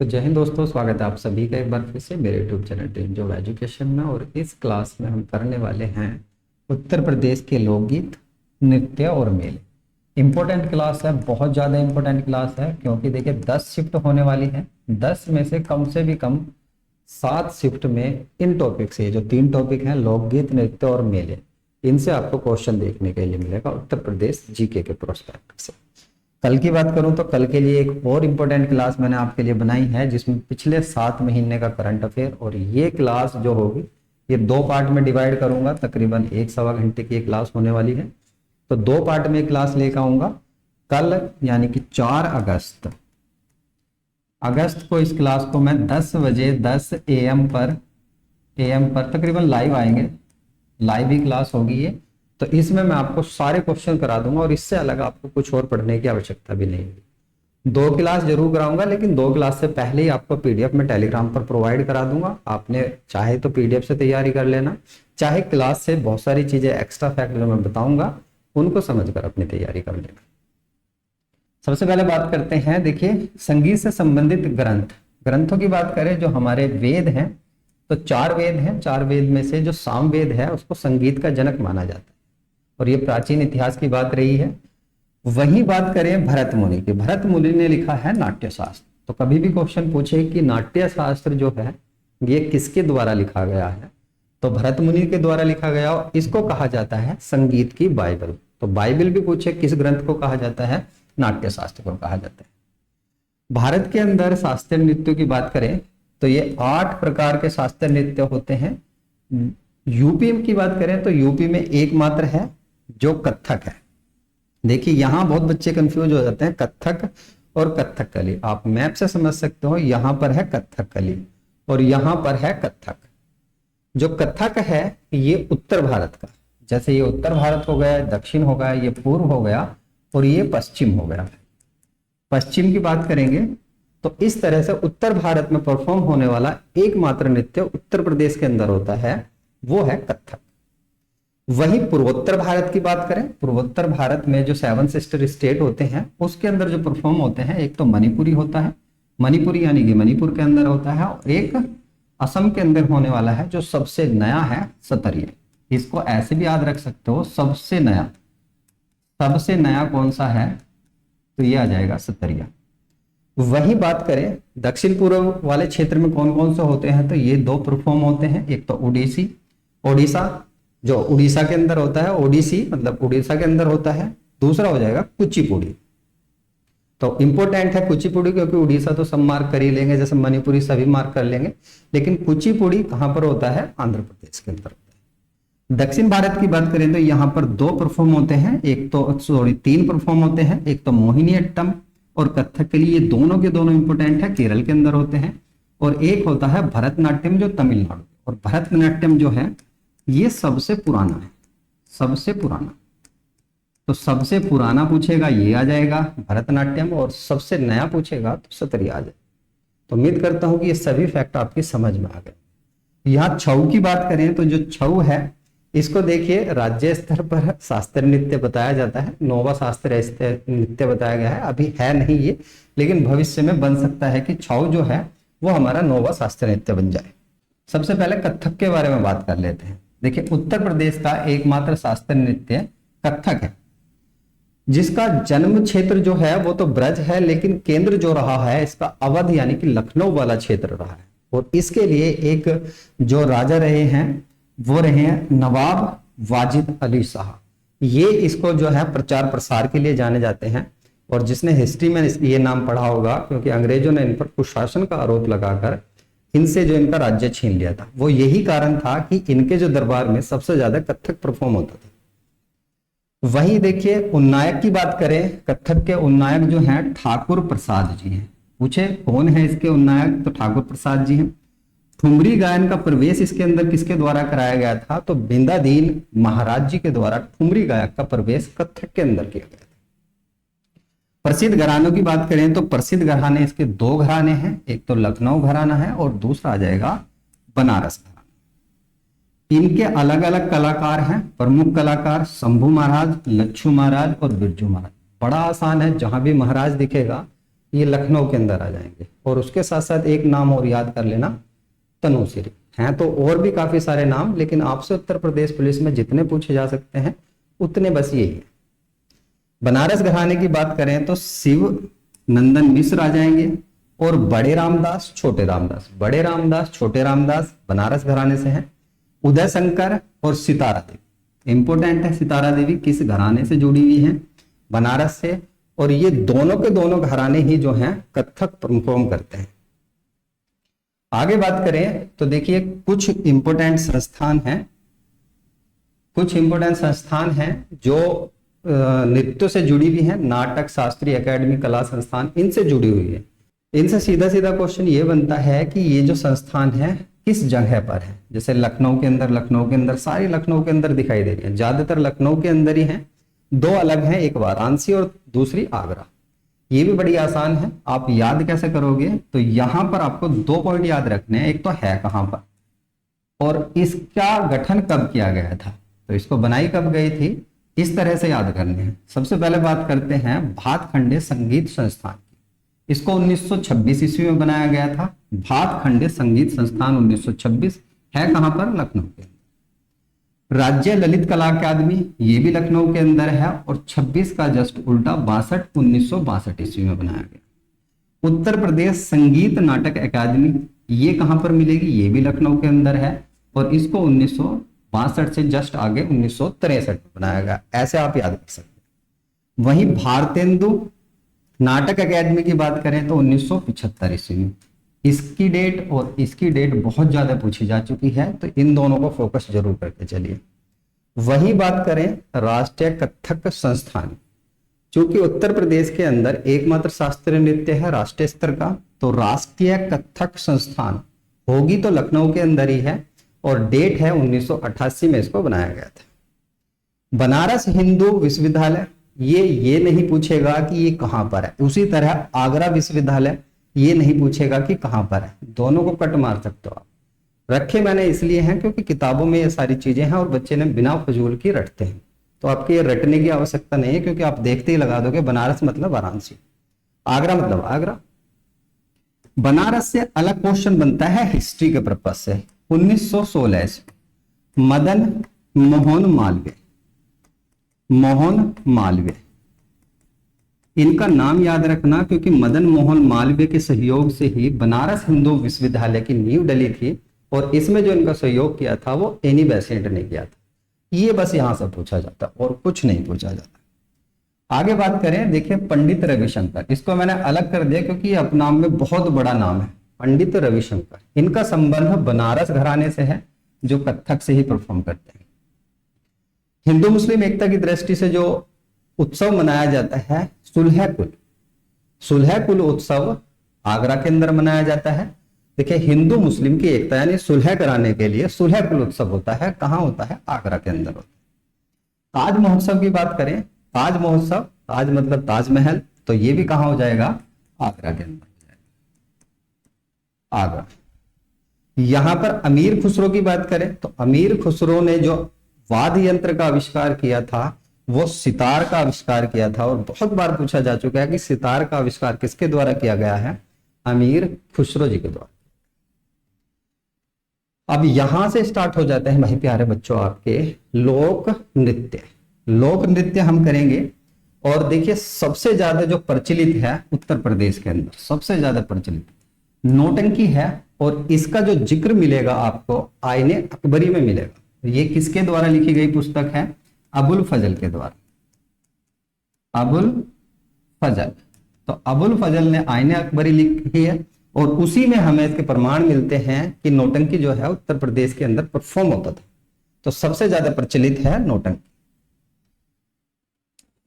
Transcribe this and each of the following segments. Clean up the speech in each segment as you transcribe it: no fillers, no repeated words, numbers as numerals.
तो जय हिंद दोस्तों, स्वागत है आप सभी का एक बार फिर से मेरे YouTube channel dream job education में। और इस क्लास में हम करने वाले हैं उत्तर प्रदेश के लोकगीत, नृत्य और मेले। इम्पोर्टेंट क्लास है, बहुत ज़्यादा इम्पोर्टेंट क्लास है, क्योंकि देखिए 10 शिफ्ट होने वाली है। 10 में से भी कम 7 शिफ्ट में इन टॉपिक से, जो 3 टॉपिक हैं लोकगीत, नृत्य और मेले, इनसे आपको क्वेश्चन देखने के लिए मिलेगा उत्तर प्रदेश जीके के प्रोस्पेक्ट से। कल की बात करूं तो कल के लिए एक और इम्पोर्टेंट क्लास मैंने आपके लिए बनाई है, जिसमें पिछले 7 महीने का करंट अफेयर, और ये क्लास जो होगी ये 2 पार्ट में डिवाइड करूंगा। तकरीबन 1-1.25 घंटे की क्लास होने वाली है, तो 2 पार्ट में क्लास लेकर आऊंगा। कल यानी कि 4 अगस्त को इस क्लास को मैं 10 बजे 10 AM पर तकरीबन लाइव आएंगे। लाइव ही क्लास होगी ये, तो इसमें मैं आपको सारे क्वेश्चन करा दूंगा और इससे अलग आपको कुछ और पढ़ने की आवश्यकता भी नहीं है। 2 क्लास जरूर कराऊंगा, लेकिन 2 क्लास से पहले ही आपको पीडीएफ में टेलीग्राम पर प्रोवाइड करा दूंगा। आपने चाहे तो पीडीएफ से तैयारी कर लेना, चाहे क्लास से बहुत सारी चीजें एक्स्ट्रा फैक्ट जो मैं बताऊंगा उनको समझकर अपनी तैयारी कर लेना। सबसे पहले बात करते हैं, देखिए संगीत से संबंधित ग्रंथों की बात करें, जो हमारे वेद हैं तो 4 वेद हैं। 4 वेद में से जो साम वेद है उसको संगीत का जनक माना जाता है, और ये प्राचीन इतिहास की बात रही है। वही बात करें भरत मुनि की, भरत मुनि ने लिखा है नाट्य शास्त्र। तो कभी भी क्वेश्चन पूछे कि नाट्य शास्त्र जो है ये किसके द्वारा लिखा गया है, तो भरत मुनि के द्वारा लिखा गया, और इसको कहा जाता है संगीत की बाइबल। तो बाइबल भी पूछे किस ग्रंथ को कहा जाता है, नाट्य शास्त्र को कहा जाता है। भारत के अंदर शास्त्रीय नृत्यों की बात करें तो ये 8 प्रकार के शास्त्रीय नृत्य होते हैं। यूपी की बात करें तो यूपी में एकमात्र है जो कथक है। देखिए यहां बहुत बच्चे कंफ्यूज हो जाते हैं, कथक और कथकली। आप मैप से समझ सकते हो, यहां पर है कथकली और यहां पर है कथक। जो कथक है ये उत्तर भारत का, जैसे ये उत्तर भारत हो गया, दक्षिण हो गया, ये पूर्व हो गया और ये पश्चिम हो गया। पश्चिम की बात करेंगे तो इस तरह से उत्तर भारत में परफॉर्म होने वाला एकमात्र नृत्य उत्तर प्रदेश के अंदर होता है, वो है कथक। वही पूर्वोत्तर भारत की बात करें, पूर्वोत्तर भारत में जो 7 सिस्टर स्टेट होते हैं उसके अंदर जो परफॉर्म होते हैं, एक तो मणिपुरी होता है, मणिपुरी यानी कि मणिपुर के अंदर होता है, और एक असम के अंदर होने वाला है जो सबसे नया है, सतरिया। इसको ऐसे भी याद रख सकते हो, सबसे नया कौन सा है, तो ये आ जाएगा सतरिया। वही बात करें दक्षिण पूर्व वाले क्षेत्र में कौन कौन से होते हैं, तो ये 2 परफॉर्म होते हैं, एक तो ओडिशा जो उड़ीसा के अंदर होता है, ओडिसी मतलब उड़ीसा के अंदर होता है, दूसरा हो जाएगा कुचिपुड़ी। तो इंपॉर्टेंट है कुचिपुड़ी, क्योंकि उड़ीसा तो सब मार्क कर ही लेंगे, जैसे मणिपुरी सभी मार्क कर लेंगे, लेकिन कुचिपुड़ी कहां पर होता है, आंध्र प्रदेश के अंदर होता है। दक्षिण भारत की बात करें तो यहाँ पर 2 परफॉर्म होते हैं, एक तो 3 परफॉर्म होते हैं, एक तो मोहिनीअट्टम और कथकली, ये दोनों के दोनों इंपॉर्टेंट है, केरल के अंदर होते हैं, और एक होता है भरतनाट्यम जो तमिलनाडु। और भरतनाट्यम जो है ये सबसे पुराना है, सबसे पुराना। तो सबसे पुराना पूछेगा ये आ जाएगा भरतनाट्यम, और सबसे नया पूछेगा तो सतरिया आ जाएगा। तो उम्मीद करता हूं कि ये सभी फैक्ट आपकी समझ में आ गए। यहाँ छऊ की बात करें तो जो छऊ है इसको देखिए, राज्य स्तर पर शास्त्रीय नृत्य बताया जाता है, नौवा शास्त्रीय नृत्य बताया गया है। अभी है नहीं ये, लेकिन भविष्य में बन सकता है कि छऊ जो है वो हमारा नौवा शास्त्रीय नृत्य बन जाए। सबसे पहले कथक के बारे में बात कर लेते हैं। देखिए उत्तर प्रदेश का एकमात्र शास्त्रीय नृत्य कथक है, जिसका जन्म क्षेत्र जो है वो तो ब्रज है, लेकिन केंद्र जो रहा है इसका अवध यानी कि लखनऊ वाला क्षेत्र रहा है। और इसके लिए एक जो राजा रहे हैं वो रहे हैं नवाब वाजिद अली शाह। ये इसको जो है प्रचार प्रसार के लिए जाने जाते हैं, और जिसने हिस्ट्री में ये नाम पढ़ा होगा, क्योंकि अंग्रेजों ने इन पर कुशासन का आरोप लगाकर इनसे जो इनका राज्य छीन लिया था, वो यही कारण था कि इनके जो दरबार में सबसे ज्यादा कथक परफॉर्म होता था। वहीं देखिए उन्नायक की बात करें, कथक के उन्नायक जो हैं ठाकुर प्रसाद जी हैं। पूछे कौन है इसके उन्नायक, तो ठाकुर प्रसाद जी हैं। ठुमरी गायन का प्रवेश इसके अंदर किसके द्वारा कराया गया था, तो बिंदादीन महाराज जी के द्वारा ठुमरी गायक का प्रवेश कथक के अंदर किया गया था। प्रसिद्ध घरानों की बात करें तो प्रसिद्ध घराने इसके 2 घराने हैं, एक तो लखनऊ घराना है और दूसरा आ जाएगा बनारस घराना। इनके अलग अलग कलाकार हैं, प्रमुख कलाकार शंभू महाराज, लच्छू महाराज और बिरजू महाराज। बड़ा आसान है, जहां भी महाराज दिखेगा ये लखनऊ के अंदर आ जाएंगे। और उसके साथ साथ एक नाम और याद कर लेना, तनुश्री। हैं तो और भी काफी सारे नाम, लेकिन आपसे उत्तर प्रदेश पुलिस में जितने पूछे जा सकते हैं उतने बस यही है। बनारस घराने की बात करें तो शिव नंदन मिश्र आ जाएंगे, और बड़े रामदास, छोटे रामदास। बड़े रामदास, छोटे रामदास बनारस घराने से हैं। उदय शंकर और सितारा देवी, इंपोर्टेंट है, सितारा देवी किस घराने से जुड़ी हुई हैं? बनारस से। और ये दोनों के दोनों घराने ही जो हैं कथक परफॉर्म करते हैं। आगे बात करें तो देखिए कुछ इंपोर्टेंट संस्थान हैं, कुछ इंपोर्टेंट संस्थान हैं जो नृत्य से जुड़ी हुई हैं। नाटक, शास्त्रीय अकेडमी, कला संस्थान, इनसे जुड़ी हुई है। इनसे सीधा सीधा क्वेश्चन ये बनता है कि ये जो संस्थान है किस जगह पर है? जैसे लखनऊ के अंदर, सारी लखनऊ के अंदर दिखाई दे रही है, ज्यादातर लखनऊ के अंदर ही है। दो अलग हैं, एक वाराणसी और दूसरी आगरा। ये भी बड़ी आसान है, आप याद कैसे करोगे? तो यहां पर आपको 2 पॉइंट याद रखने हैं। एक तो है कहां पर, और इसका गठन कब किया गया था, तो इसको बनाई कब गई थी, इस तरह से याद करने हैं। सबसे पहले बात करते हैं भातखंडे संगीत संस्थान की। इसको 1926 ईस्वी में बनाया गया था। भातखंडे संगीत संस्थान 1926 है कहां पर? लखनऊ के अंदर। राज्य ललित कला अकादमी, ये भी लखनऊ के अंदर है, और 26 का जस्ट उल्टा 1962 ईस्वी में बनाया गया। उत्तर प्रदेश संगीत नाटक अकादमी, ये कहां पर मिलेगी? ये भी लखनऊ के अंदर है, और इसको 1962 से जस्ट आगे 1963 में बनाया गया। ऐसे आप याद कर सकते हैं। वहीं भारतेंदु नाटक अकादमी की बात करें तो 1975 ईस्वी में। इसकी डेट और इसकी डेट बहुत ज्यादा पूछी जा चुकी है, तो इन दोनों को फोकस जरूर करके चलिए। वही बात करें राष्ट्रीय कथक संस्थान, क्योंकि उत्तर प्रदेश के अंदर एकमात्र शास्त्रीय नृत्य है राष्ट्रीय स्तर का, तो राष्ट्रीय कथक संस्थान होगी तो लखनऊ के अंदर ही है, और डेट है 1988 में इसको बनाया गया था। बनारस हिंदू विश्वविद्यालय, ये नहीं पूछेगा कि ये कहां पर है। उसी तरह आगरा विश्वविद्यालय, ये नहीं पूछेगा कि कहां पर है। दोनों को कट मार सकते हो आप। रखे मैंने इसलिए हैं क्योंकि किताबों में ये सारी चीजें हैं और बच्चे ने बिना फजूल की रटते हैं, तो आपके ये रटने की आवश्यकता नहीं है, क्योंकि आप देखते ही लगा दोगे बनारस मतलब वाराणसी, आगरा मतलब आगरा। बनारस से अलग क्वेश्चन बनता है हिस्ट्री के पर्पज से। 1916 से मदन मोहन मालवीय, इनका नाम याद रखना, क्योंकि मदन मोहन मालवीय के सहयोग से ही बनारस हिंदू विश्वविद्यालय की नींव डली थी, और इसमें जो इनका सहयोग किया था वो एनी बेसेंट ने किया था। ये बस यहां से पूछा जाता और कुछ नहीं पूछा जाता। आगे बात करें, देखिए पंडित रविशंकर, इसको मैंने अलग कर दिया क्योंकि ये अपने नाम में बहुत बड़ा नाम है। पंडित रविशंकर, इनका संबंध बनारस घराने से है जो कथक से ही परफॉर्म करते हैं। हिंदू मुस्लिम एकता की दृष्टि से जो उत्सव मनाया जाता है सुलह कुल उत्सव आगरा के अंदर मनाया जाता है। देखिए हिंदू मुस्लिम की एकता यानी सुलह कराने के लिए सुलह कुल उत्सव होता है, कहां होता है? आगरा के अंदर होता है। ताज महोत्सव की बात करें, ताज महोत्सव, ताज मतलब ताजमहल, तो ये भी कहां हो जाएगा? आगरा के अंदर हो जाएगा, आगरा। यहां पर अमीर खुसरो की बात करें तो अमीर खुसरो ने जो वाद्य यंत्र का आविष्कार किया था वो सितार का आविष्कार किया था, और बहुत बार पूछा जा चुका है कि सितार का आविष्कार किसके द्वारा किया गया है? अमीर खुसरो जी के द्वारा। अब यहां से स्टार्ट हो जाते हैं भाई प्यारे बच्चों आपके लोक नृत्य। लोक नृत्य हम करेंगे, और देखिए सबसे ज्यादा जो प्रचलित है उत्तर प्रदेश के अंदर, सबसे ज्यादा प्रचलित नौटंकी है, और इसका जो जिक्र मिलेगा आपको आईने अकबरी में मिलेगा। ये किसके द्वारा लिखी गई पुस्तक है? अबुल फजल के द्वारा, अबुल फजल। तो अबुल फजल ने आईने अकबरी लिखी है, और उसी में हमें इसके प्रमाण मिलते हैं कि नौटंकी जो है उत्तर प्रदेश के अंदर परफॉर्म होता था। तो सबसे ज्यादा प्रचलित है नौटंकी।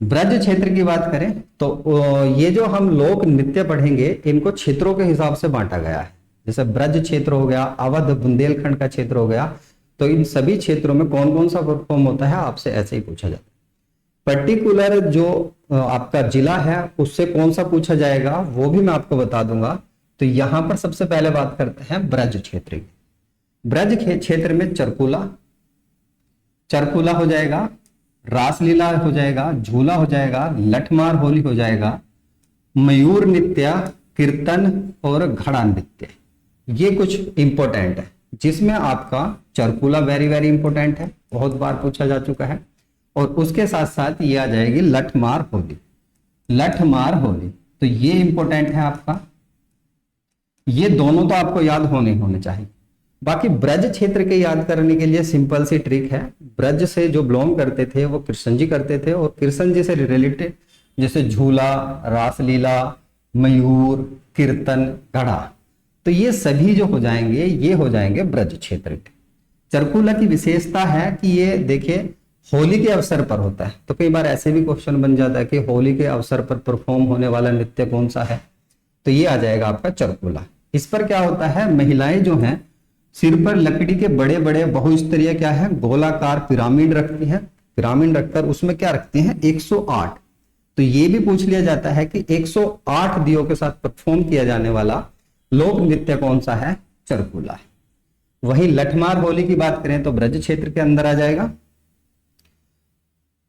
ब्रज क्षेत्र की बात करें तो ये जो हम लोक नृत्य पढ़ेंगे इनको क्षेत्रों के हिसाब से बांटा गया है। जैसे ब्रज क्षेत्र हो गया, अवध बुंदेलखंड का क्षेत्र हो गया, तो इन सभी क्षेत्रों में कौन कौन सा परफॉर्म होता है आपसे ऐसे ही पूछा जाता है। पर्टिकुलर जो आपका जिला है उससे कौन सा पूछा जाएगा वो भी मैं आपको बता दूंगा। तो यहां पर सबसे पहले बात करते हैं ब्रज क्षेत्र की। ब्रज क्षेत्र में चरकुला हो जाएगा, रासलीला हो जाएगा, झूला हो जाएगा, लठमार होली हो जाएगा, मयूर नृत्य, कीर्तन और घड़ा नृत्य, ये कुछ इंपॉर्टेंट है, जिसमें आपका चरकुला वेरी वेरी इंपॉर्टेंट है, बहुत बार पूछा जा चुका है। और उसके साथ साथ ये आ जाएगी लठमार होली। लठमार होली तो ये इंपॉर्टेंट है आपका, ये दोनों तो आपको याद होने चाहिए। बाकी ब्रज क्षेत्र के याद करने के लिए सिंपल सी ट्रिक है, ब्रज से जो बिलोंग करते थे वो कृष्ण जी करते थे, और कृष्ण जी से रिलेटेड जैसे झूला, रासलीला, मयूर, कीर्तन, घड़ा, तो ये सभी जो हो जाएंगे ये हो जाएंगे ब्रज क्षेत्र के। चरकुला की विशेषता है कि ये देखिए होली के अवसर पर होता है, तो कई बार ऐसे भी क्वेश्चन बन जाता है कि होली के अवसर पर परफॉर्म होने वाला नृत्य कौन सा है, तो ये आ जाएगा आपका चरकुला। इस पर क्या होता है, महिलाएं जो हैं सिर पर लकड़ी के बड़े बड़े बहुस्तरीय क्या है गोलाकार पिरामिड रखती हैं, पिरामिड रखकर उसमें क्या रखती हैं 108। तो ये भी पूछ लिया जाता है कि 108 दियों के साथ परफॉर्म किया जाने वाला लोक नृत्य कौन सा है, चरकुला है। वही लठमार होली की बात करें तो ब्रज क्षेत्र के अंदर आ जाएगा।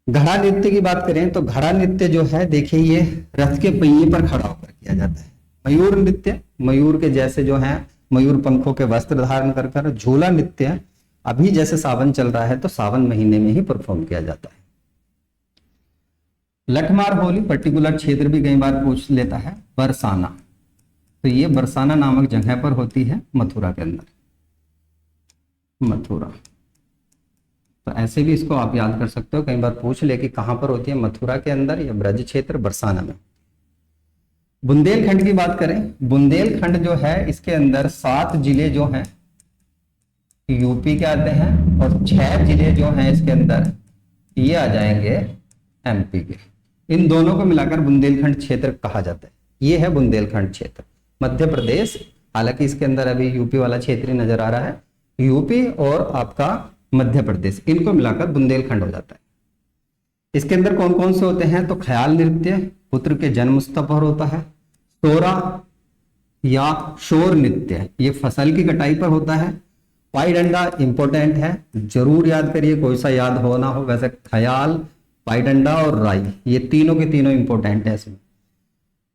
घड़ा नृत्य की बात करें तो घड़ा नृत्य जो है देखिए ये रथ के पहिए पर खड़ा होकर किया जाता है। मयूर नृत्य, मयूर के जैसे जो है मयूर पंखों के वस्त्र धारण कर। झूला नृत्य अभी जैसे सावन चल रहा है तो सावन महीने में ही परफॉर्म किया जाता है। लठमार होली पर्टिकुलर क्षेत्र भी कई बार पूछ लेता है। बरसाना, तो ये बरसाना नामक जगह पर होती है मथुरा के अंदर, मथुरा। तो ऐसे भी इसको आप याद कर सकते हो, कई बार पूछ ले कि कहां पर होती है, मथुरा के अंदर या ब्रज क्षेत्र बरसाना में। बुंदेलखंड की बात करें, बुंदेलखंड जो है इसके अंदर 7 जिले जो हैं यूपी के आते हैं, और 6 जिले जो हैं इसके अंदर ये आ जाएंगे एमपी के। इन दोनों को मिलाकर बुंदेलखंड क्षेत्र कहा जाता है। ये है बुंदेलखंड क्षेत्र, मध्य प्रदेश, हालांकि इसके अंदर अभी यूपी वाला क्षेत्र नजर आ रहा है, यूपी और आपका मध्य प्रदेश, इनको मिलाकर बुंदेलखंड हो जाता है। इसके अंदर कौन कौन से होते हैं, तो ख्याल नृत्य पुत्र के जन्मोत्सव पर होता है, सोरा या शोर नृत्य ये फसल की कटाई पर होता है, पाई डंडा इंपॉर्टेंट है, जरूर याद करिए, कोई सा याद हो ना हो। वैसे ख्याल, पाई डंडा और राई ये तीनों के तीनों इंपॉर्टेंट है। इसमें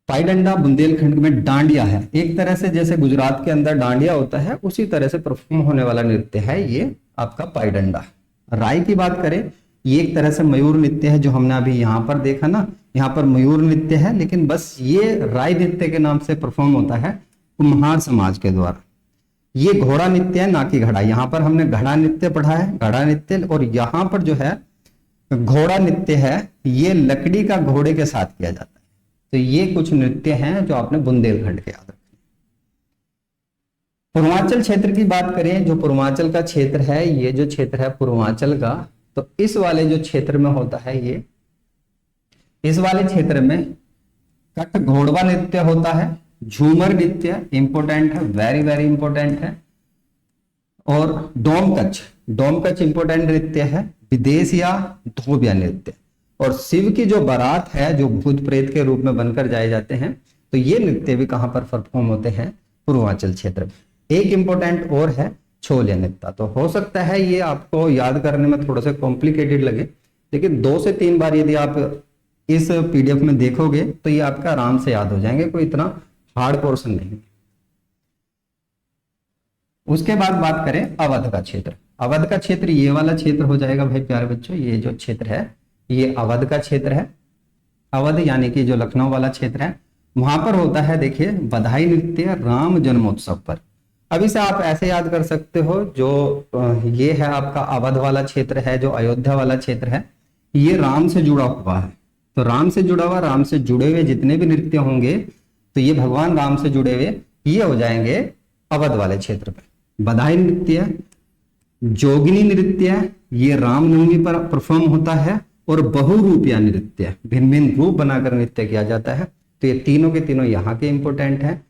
पाई डंडा बुंदेलखंड में डांडिया है, एक तरह से जैसे गुजरात के अंदर डांडिया होता है उसी तरह से परफॉर्म होने वाला नृत्य है ये आपका पाई डंडा। राई की बात करें, ये एक तरह से मयूर नृत्य है, जो हमने अभी यहाँ पर देखा ना, यहाँ पर मयूर नृत्य है, लेकिन बस ये राई नृत्य के नाम से परफॉर्म होता है कुम्हार समाज के द्वारा। ये घोड़ा नृत्य है ना कि घड़ा, यहाँ पर हमने घड़ा नृत्य पढ़ा है, घड़ा नृत्य, और यहाँ पर जो है घोड़ा नृत्य है, ये लकड़ी का घोड़े के साथ किया जाता है। तो ये कुछ नृत्य हैं जो आपने बुंदेलखंड के याद रखने। पूर्वांचल क्षेत्र की बात करें, जो पूर्वांचल का क्षेत्र है, ये जो क्षेत्र है पूर्वांचल का, तो इस वाले जो क्षेत्र में होता है ये, इस वाले क्षेत्र में कट घोड़वा नृत्य होता है, झूमर नृत्य इंपॉर्टेंट है, वेरी वेरी इंपॉर्टेंट है, और डोमकच इंपॉर्टेंट नृत्य है, विदेश या धोबिया नृत्य। और शिव की जो बारात है, जो भूत प्रेत के रूप में बनकर जाए जाते हैं, तो ये नृत्य भी कहां पर परफॉर्म होते हैं, पूर्वांचल क्षेत्र में। एक इंपॉर्टेंट और है छोलिया नृत्य। तो हो सकता है ये आपको याद करने में थोड़ा सा कॉम्प्लिकेटेड लगे, लेकिन 2 से 3 बार यदि आप इस पीडीएफ में देखोगे तो ये आपका आराम से याद हो जाएंगे, कोई इतना हार्ड पोर्शन नहीं। उसके बाद बात करें अवध का क्षेत्र। अवध का क्षेत्र ये वाला क्षेत्र हो जाएगा भाई प्यारे बच्चों, ये जो क्षेत्र है ये अवध का क्षेत्र है। अवध यानी कि जो लखनऊ वाला क्षेत्र है, वहां पर होता है देखिए बधाई नृत्य राम जन्मोत्सव पर। अभी से आप ऐसे याद कर सकते हो, जो ये है आपका अवध वाला क्षेत्र है, जो अयोध्या वाला क्षेत्र है, ये राम से जुड़ा हुआ है। तो राम से जुड़ा हुआ, राम से जुड़े हुए जितने भी नृत्य होंगे तो ये भगवान राम से जुड़े हुए ये हो जाएंगे अवध वाले क्षेत्र पे। बधाई नृत्य, जोगिनी नृत्य ये रामनवमी पर परफॉर्म होता है, और बहुरूपिया नृत्य भिन्न भिन्न रूप बनाकर नृत्य किया जाता है। तो ये तीनों के तीनों यहाँ के इंपॉर्टेंट है।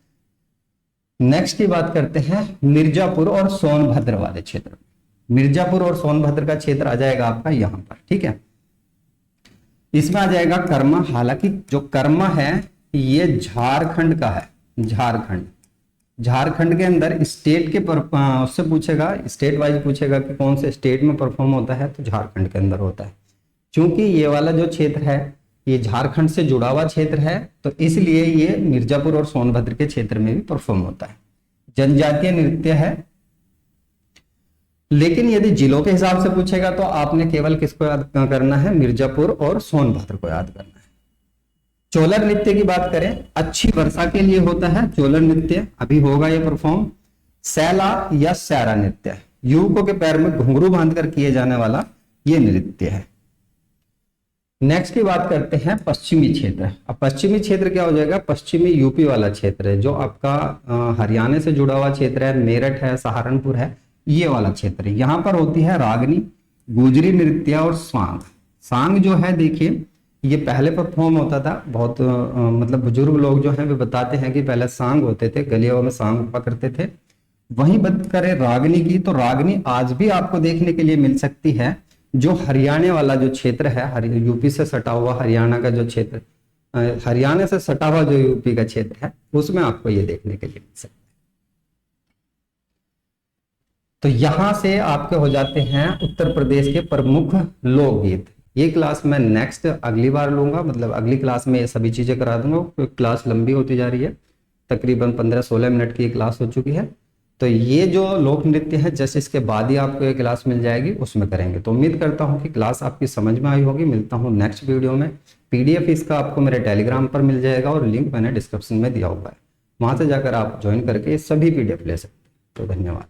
नेक्स्ट की बात करते हैं मिर्जापुर और सोनभद्र वाले क्षेत्र। मिर्जापुर और सोनभद्र का क्षेत्र आ जाएगा आपका यहाँ पर, ठीक है। इसमें आ जाएगा कर्मा। हालांकि जो कर्मा है ये झारखंड का है, झारखंड के अंदर स्टेट के उससे पूछेगा, स्टेट वाइज पूछेगा कि कौन से स्टेट में परफॉर्म होता है, तो झारखंड के अंदर होता है। क्योंकि ये वाला जो क्षेत्र है ये झारखंड से जुड़ा हुआ क्षेत्र है, तो इसलिए ये मिर्जापुर और सोनभद्र के क्षेत्र में भी परफॉर्म होता है। जनजातीय नृत्य है, लेकिन यदि जिलों के हिसाब से पूछेगा तो आपने केवल किसको याद करना है, मिर्जापुर और सोनभद्र को याद करना है। चोलर नृत्य की बात करें, अच्छी वर्षा के लिए होता है चोलर नृत्य, अभी होगा ये परफॉर्म। सैला या सैरा नृत्य, युवकों के पैर में घुंघरू बांधकर किए जाने वाला ये नृत्य है। नेक्स्ट की बात करते हैं पश्चिमी क्षेत्र। अब पश्चिमी क्षेत्र क्या हो जाएगा, पश्चिमी यूपी वाला क्षेत्र है, जो आपका हरियाणा से जुड़ा हुआ क्षेत्र है, मेरठ है, सहारनपुर है, ये वाला क्षेत्र है। यहाँ पर होती है रागनी, गुजरी नृत्य और स्वांग। सांग जो है देखिए, ये पहले परफॉर्म होता था, बहुत मतलब बुजुर्ग लोग जो हैं वे बताते हैं कि पहले सांग होते थे, गलियों में सांग पकड़ते थे। वहीं बात करें रागनी की, तो रागनी आज भी आपको देखने के लिए मिल सकती है, जो हरियाणा वाला जो क्षेत्र है, यूपी से सटा हुआ हरियाणा का जो क्षेत्र, हरियाणा से सटा हुआ जो यूपी का क्षेत्र है, उसमें आपको ये देखने के लिए मिल सकता है। तो यहां से आपके हो जाते हैं उत्तर प्रदेश के प्रमुख लोकगीत। ये क्लास मैं नेक्स्ट अगली बार लूंगा, मतलब अगली क्लास में ये सभी चीजें करा दूंगा, क्योंकि क्लास लंबी होती जा रही है, तकरीबन 15-16 मिनट की क्लास हो चुकी है। तो ये जो लोक नृत्य है जैसे इसके बाद ही आपको ये क्लास मिल जाएगी, उसमें करेंगे। तो उम्मीद करता हूँ कि क्लास आपकी समझ में आई होगी। मिलता हूँ नेक्स्ट वीडियो में। PDF इसका आपको मेरे टेलीग्राम पर मिल जाएगा और लिंक मैंने डिस्क्रिप्शन में दिया हुआ है, वहां से जाकर आप ज्वाइन करके सभी PDF ले सकते हैं। तो धन्यवाद।